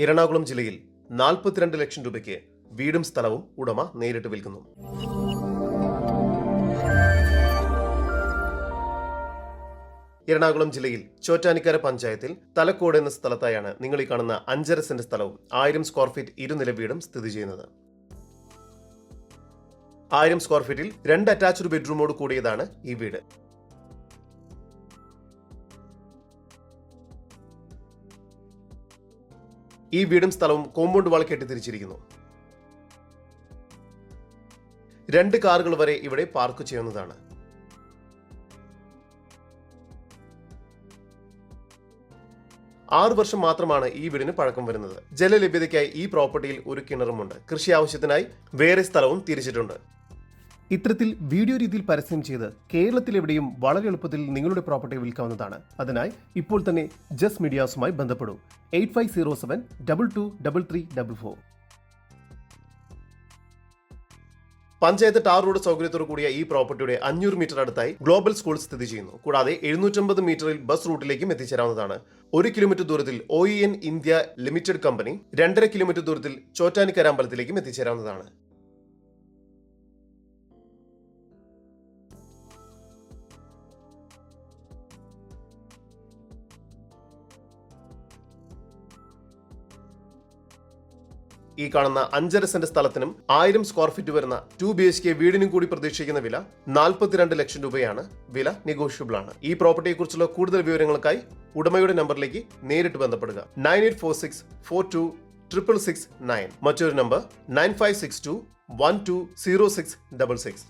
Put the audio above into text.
എറണാകുളം ജില്ലയിൽ 42 ലക്ഷം രൂപയ്ക്ക് വീടും സ്ഥലവും ഉടമ നേരിട്ട് വിൽക്കുന്നു. എറണാകുളം ജില്ലയിൽ ചോറ്റാനിക്കര പഞ്ചായത്തിൽ തലക്കോട് എന്ന സ്ഥലത്തായാണ് നിങ്ങൾ ഈ കാണുന്ന 5.5 സെന്റ് സ്ഥലവും 1000 സ്ക്വയർ ഫീറ്റ് ഇരുനില വീടും സ്ഥിതി ചെയ്യുന്നത്. 1000 സ്ക്വയർ ഫീറ്റിൽ 2 അറ്റാച്ച്ഡ് ബെഡ്റൂമോട് കൂടിയതാണ് ഈ വീട്. ഈ വീടും സ്ഥലവും കോമ്പൗണ്ട് വാൾ കെട്ടി തിരിച്ചിരിക്കുന്നു. 2 കാറുകൾ വരെ ഇവിടെ പാർക്ക് ചെയ്യുന്നതാണ്. ആറ് വർഷം മാത്രമാണ് ഈ വീടിന് പഴക്കം വരുന്നത്. ജലലഭ്യതയ്ക്കായി ഈ പ്രോപ്പർട്ടിയിൽ ഒരു കിണറുമുണ്ട്. കൃഷി ആവശ്യത്തിനായി വേറെ സ്ഥലവും തിരിച്ചിട്ടുണ്ട്. ഇത്തരത്തിൽ വീഡിയോ രീതിയിൽ പരസ്യം ചെയ്ത് കേരളത്തിലെവിടെയും വളരെ എളുപ്പത്തിൽ നിങ്ങളുടെ പ്രോപ്പർട്ടി വിൽക്കാവുന്നതാണ്. അതിനായി ഇപ്പോൾ തന്നെ ജസ് മീഡിയാസുമായി ബന്ധപ്പെടൂ. 8507223344. പഞ്ചായത്ത് ടാർ റോഡ് സൗകര്യത്തോടു കൂടിയ ഈ പ്രോപ്പർട്ടിയുടെ 500 മീറ്റർ അടുത്തായി ഗ്ലോബൽ സ്കൂൾ സ്ഥിതി ചെയ്യുന്നു. കൂടാതെ 750 മീറ്ററിൽ ബസ് റൂട്ടിലേക്കും എത്തിച്ചേരാവുന്നതാണ്. 1 കിലോമീറ്റർ ദൂരത്തിൽ OEN India limited company, 2.5 kilometre ദൂരത്തിൽ ചോറ്റാനിക്കര അമ്പലത്തിലേക്കും എത്തിച്ചേരാവുന്നതാണ്. ഈ കാണുന്ന 5.5 സെന്റ് സ്ഥലത്തിനും 1000 സ്ക്വയർ ഫീറ്റ് വരുന്ന 2 BHK വീടിനും കൂടി പ്രതീക്ഷിക്കുന്ന വില 42 ലക്ഷം രൂപയാണ്. വില നെഗോഷ്യബിൾ ആണ്. ഈ പ്രോപ്പർട്ടിയെ കുറിച്ചുള്ള കൂടുതൽ വിവരങ്ങൾക്കായി ഉടമയുടെ നമ്പറിലേക്ക് നേരിട്ട് ബന്ധപ്പെടുക. 9846426669. മറ്റൊരു നമ്പർ 9562120666.